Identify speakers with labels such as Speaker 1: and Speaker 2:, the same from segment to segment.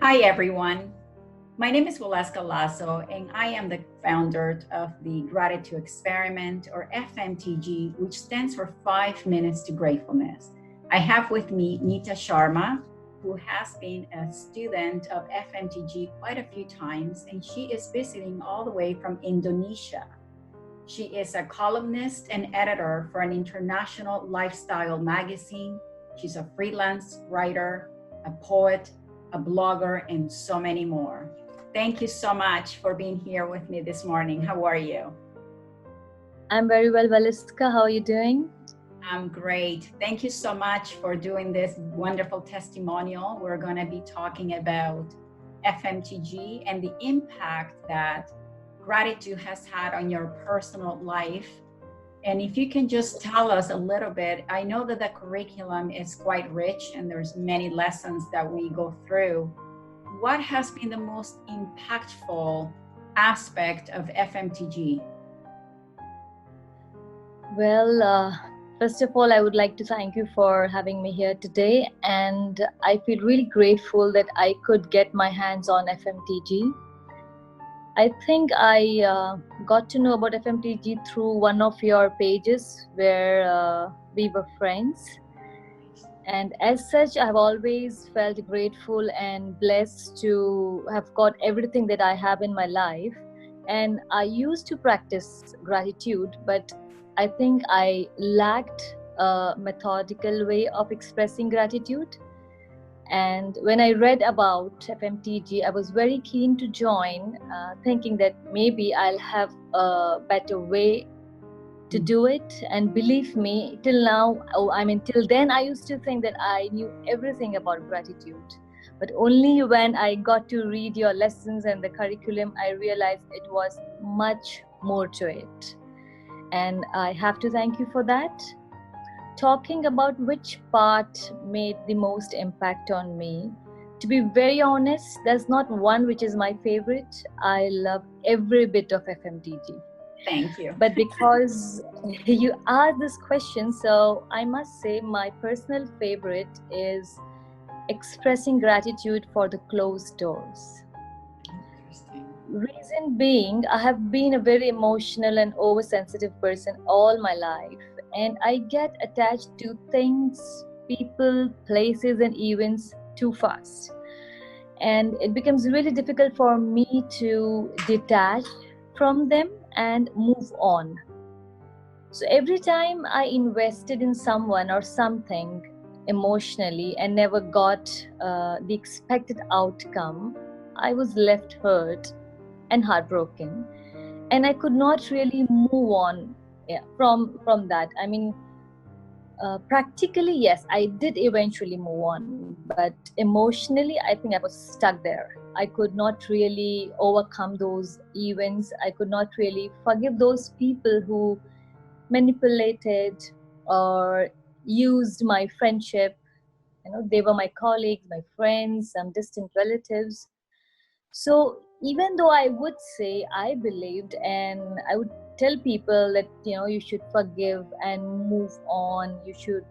Speaker 1: Hi, everyone. My name is Waleuska Lazo, and I am the founder of the Gratitude Experiment, or FMTG, which stands for 5 Minutes to Gratefulness. I have with me Mita Sharma, who has been a student of FMTG quite a few times, and she is visiting all the way from Indonesia. She is a columnist and editor for an international lifestyle magazine. She's a freelance writer, a poet, a blogger, and so many more. Thank you so much for being here with me this morning. How are you?
Speaker 2: I'm very well, Waleuska. How are you doing?
Speaker 1: I'm great. Thank you so much for doing this wonderful testimonial. We're going to be talking about FMTG and the impact that gratitude has had on your personal life. And if you can just tell us a little bit, I know that the curriculum is quite rich and there's many lessons that we go through. What has been the most impactful aspect of FMTG?
Speaker 2: Well, first of all, I would like to thank you for having me here today. And I feel really grateful that I could get my hands on FMTG. I think I got to know about FMTG through one of your pages where we were friends. And as such, I've always felt grateful and blessed to have got everything that I have in my life. And I used to practice gratitude, but I think I lacked a methodical way of expressing gratitude. And when I read about FMTG, I was very keen to join, thinking that maybe I'll have a better way to do it. And believe me, till now, till then, I used to think that I knew everything about gratitude. But only when I got to read your lessons and the curriculum, I realized it was much more to it. And I have to thank you for that. Talking about which part made the most impact on me, to be very honest, there's not one which is my favorite. I love every bit of FMTG.
Speaker 1: Thank you.
Speaker 2: But because you asked this question, so I must say my personal favorite is expressing gratitude for the closed doors.
Speaker 1: Interesting.
Speaker 2: Reason being, I have been a very emotional and oversensitive person all my life, and I get attached to things, people, places, and events too fast. And it becomes really difficult for me to detach from them and move on. So every time I invested in someone or something emotionally and never got the expected outcome, I was left hurt and heartbroken, and I could not really move on from that. I mean, practically, yes, I did eventually move on, but emotionally, I think I was stuck there. I could not really overcome those events. I could not really forgive those people who manipulated or used my friendship. You know, they were my colleagues, my friends, some distant relatives. So even though I would say I believed and I would tell people that, you know, you should forgive and move on, you should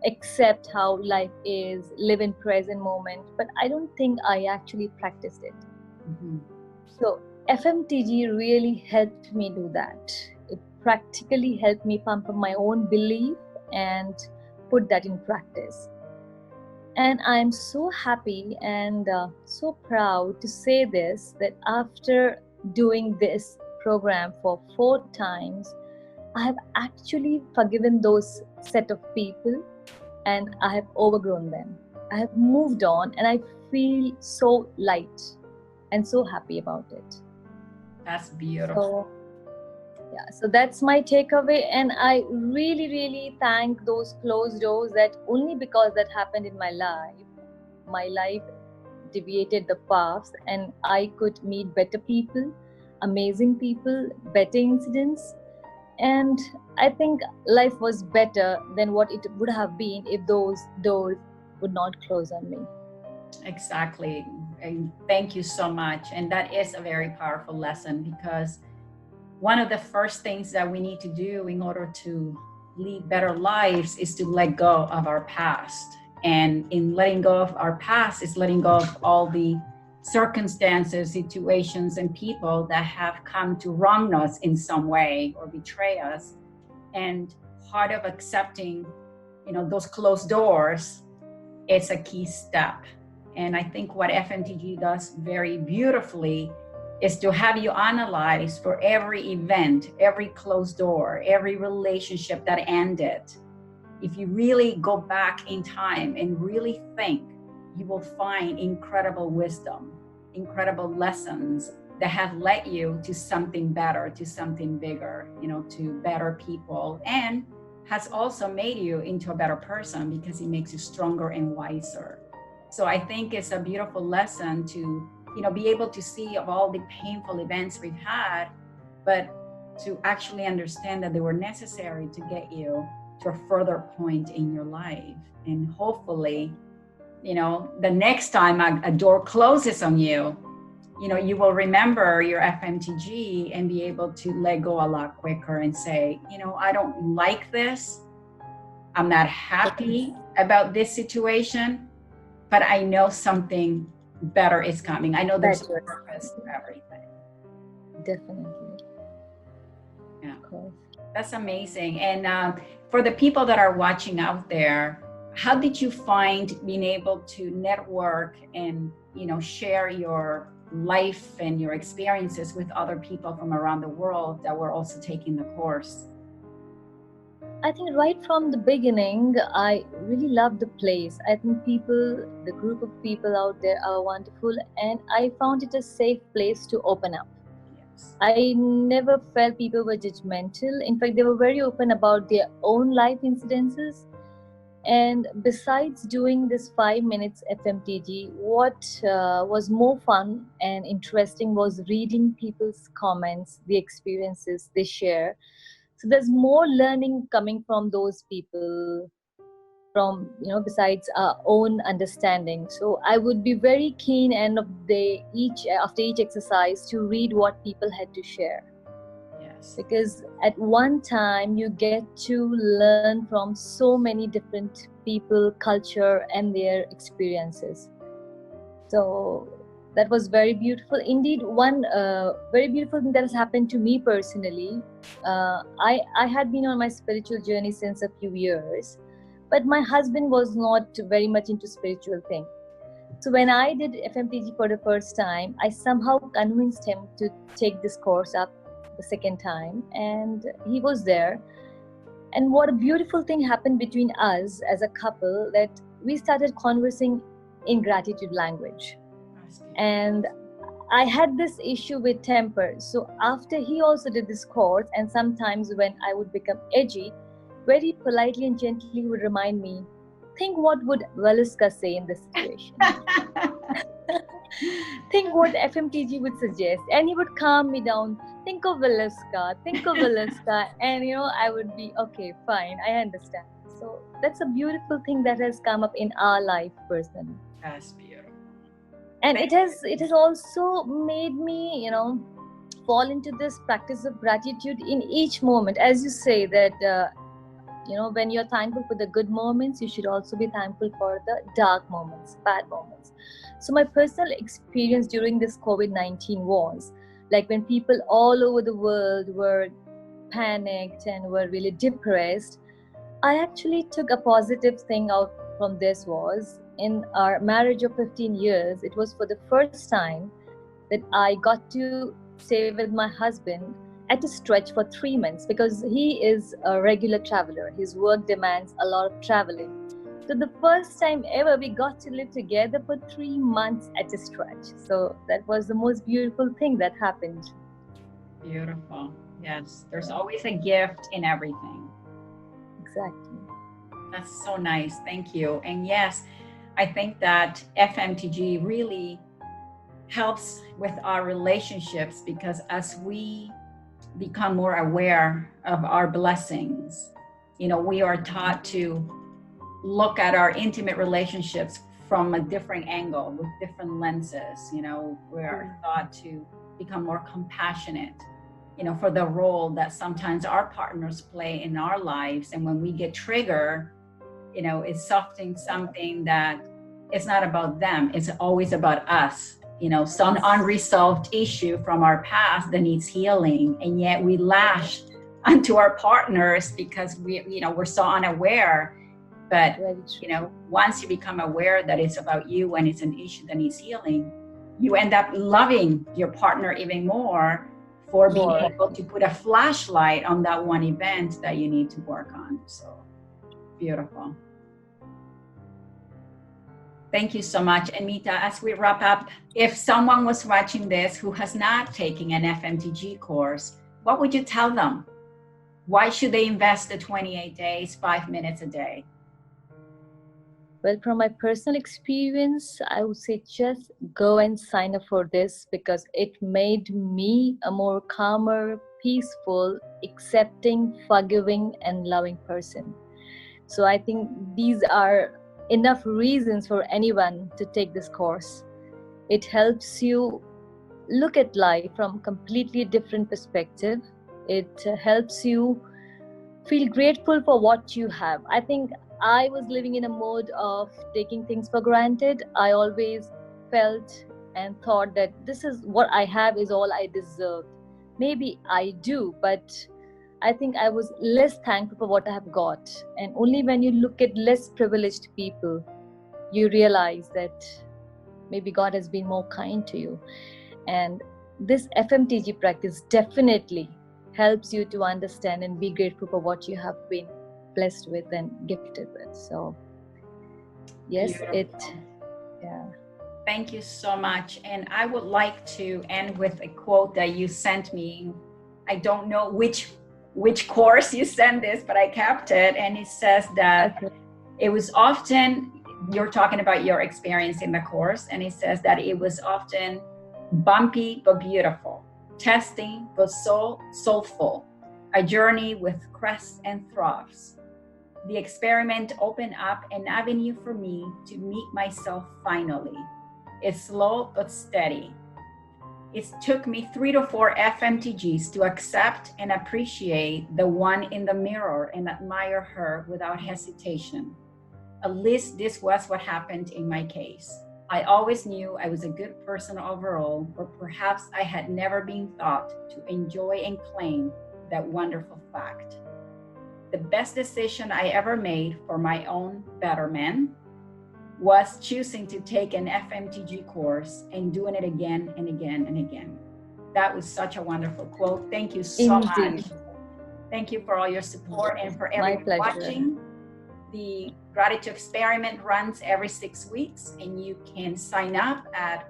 Speaker 2: accept how life is, live in present moment, but I don't think I actually practiced it.
Speaker 1: Mm-hmm.
Speaker 2: So FMTG really helped me do that. It practically helped me pump up my own belief and put that in practice. And I'm so happy and so proud to say this, that after doing this program for 4 times, I have actually forgiven those set of people and I have overgrown them. I have moved on and I feel so light and so happy about it.
Speaker 1: That's beautiful.
Speaker 2: So that's my takeaway, and I really thank those closed doors, that only because that happened in my life deviated the paths and I could meet better people, amazing people, better incidents, and I think life was better than what it would have been if those doors would not close on me.
Speaker 1: Exactly. And thank you so much. And that is a very powerful lesson, because one of the first things that we need to do in order to lead better lives is to let go of our past. And in letting go of our past is letting go of all the circumstances, situations, and people that have come to wrong us in some way or betray us. And part of accepting, those closed doors is a key step. And I think what FMTG does very beautifully is to have you analyze for every event, every closed door, every relationship that ended. If you really go back in time and really think, you will find incredible wisdom, incredible lessons that have led you to something better, to something bigger, to better people, and has also made you into a better person because it makes you stronger and wiser. So I think it's a beautiful lesson to, be able to see of all the painful events we've had, but to actually understand that they were necessary to get you to a further point in your life. And hopefully, the next time a door closes on you, you will remember your FMTG and be able to let go a lot quicker and say, I don't like this. I'm not happy about this situation, but I know something better is coming. I know there's a purpose to everything.
Speaker 2: Definitely.
Speaker 1: Yeah. Cool. That's amazing. And for the people that are watching out there, how did you find being able to network and, share your life and your experiences with other people from around the world that were also taking the course?
Speaker 2: I think right from the beginning, I really loved the place. I think the group of people out there are wonderful, and I found it a safe place to open up. Yes. I never felt people were judgmental. In fact, they were very open about their own life incidences. And besides doing this 5 minutes FMTG, what was more fun and interesting was reading people's comments, the experiences they share. So there's more learning coming from those people, from besides our own understanding. So I would be very keen and after each exercise to read what people had to share. Yes. Because at one time you get to learn from so many different people, culture, and their experiences. So that was very beautiful. Indeed, one very beautiful thing that has happened to me personally. I had been on my spiritual journey since a few years, but my husband was not very much into spiritual thing. So when I did FMTG for the first time, I somehow convinced him to take this course up the second time, and he was there. And what a beautiful thing happened between us as a couple, that we started conversing in gratitude language. And I had this issue with temper. So after he also did this course, and sometimes when I would become edgy, very politely and gently he would remind me, think what would Waleuska say in this situation. Think what FMTG would suggest. And he would calm me down. Think of Waleuska. And I would be, okay, fine, I understand. So that's a beautiful thing that has come up in our life personally.
Speaker 1: That's beautiful.
Speaker 2: And it has also made me, fall into this practice of gratitude in each moment. As you say that, when you're thankful for the good moments, you should also be thankful for the dark moments, bad moments. So my personal experience during this COVID-19 was like when people all over the world were panicked and were really depressed, I actually took a positive thing out from this. Was in our marriage of 15 years, it was for the first time that I got to stay with my husband at a stretch for 3 months, because he is a regular traveler. His work demands a lot of traveling. So the first time ever we got to live together for 3 months at a stretch. So that was the most beautiful thing that happened.
Speaker 1: Beautiful. Yes, there's always a gift in everything.
Speaker 2: Exactly.
Speaker 1: That's so nice. Thank you. And yes, I think that FMTG really helps with our relationships, because as we become more aware of our blessings, we are taught to look at our intimate relationships from a different angle, with different lenses. We are taught to become more compassionate, for the role that sometimes our partners play in our lives. And when we get triggered, is often something that it's not about them. It's always about us. Some unresolved issue from our past that needs healing, and yet we lash onto our partners because we're so unaware. But once you become aware that it's about you and it's an issue that needs healing, you end up loving your partner even more for being able to put a flashlight on that one event that you need to work on. So beautiful. Thank you so much. And Mita, as we wrap up, if someone was watching this who has not taken an FMTG course, what would you tell them? Why should they invest the 28 days, 5 minutes a day?
Speaker 2: Well, from my personal experience, I would say just go and sign up for this because it made me a more calmer, peaceful, accepting, forgiving, and loving person. So I think these are enough reasons for anyone to take this course. It helps you look at life from a completely different perspective. It helps you feel grateful for what you have. I think I was living in a mode of taking things for granted. I always felt and thought that this is what I have is all I deserve. Maybe I do, but I think I was less thankful for what I have got. And only when you look at less privileged people, you realize that maybe God has been more kind to you. And this FMTG practice definitely helps you to understand and be grateful for what you have been blessed with and gifted with. So yes,
Speaker 1: Thank you so much. And I would like to end with a quote that you sent me. I don't know which course you sent this, but I kept it. And it says that it was often, you're talking about your experience in the course, and it says that it was often bumpy but beautiful, testing but soulful, a journey with crests and troughs. The experiment opened up an avenue for me to meet myself finally. It's slow but steady. It took me 3 to 4 FMTGs to accept and appreciate the one in the mirror and admire her without hesitation. At least this was what happened in my case. I always knew I was a good person overall, or perhaps I had never been taught to enjoy and claim that wonderful fact. The best decision I ever made for my own betterment was choosing to take an FMTG course and doing it again and again and again. That was such a wonderful quote. Thank you so much. Thank you for all your support and for everyone watching. The Gratitude Experiment runs every 6 weeks, and you can sign up at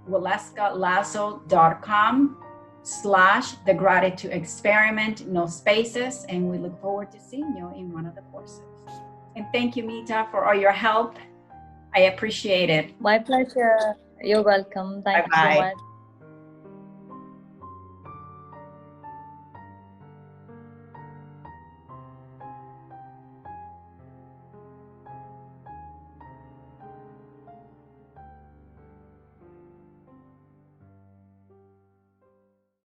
Speaker 1: WaleuskaLazo.com/the Gratitude Experiment, no spaces, and we look forward to seeing you in one of the courses. And thank you, Mita, for all your help. I appreciate it.
Speaker 2: My pleasure. You're welcome. Thank you so much.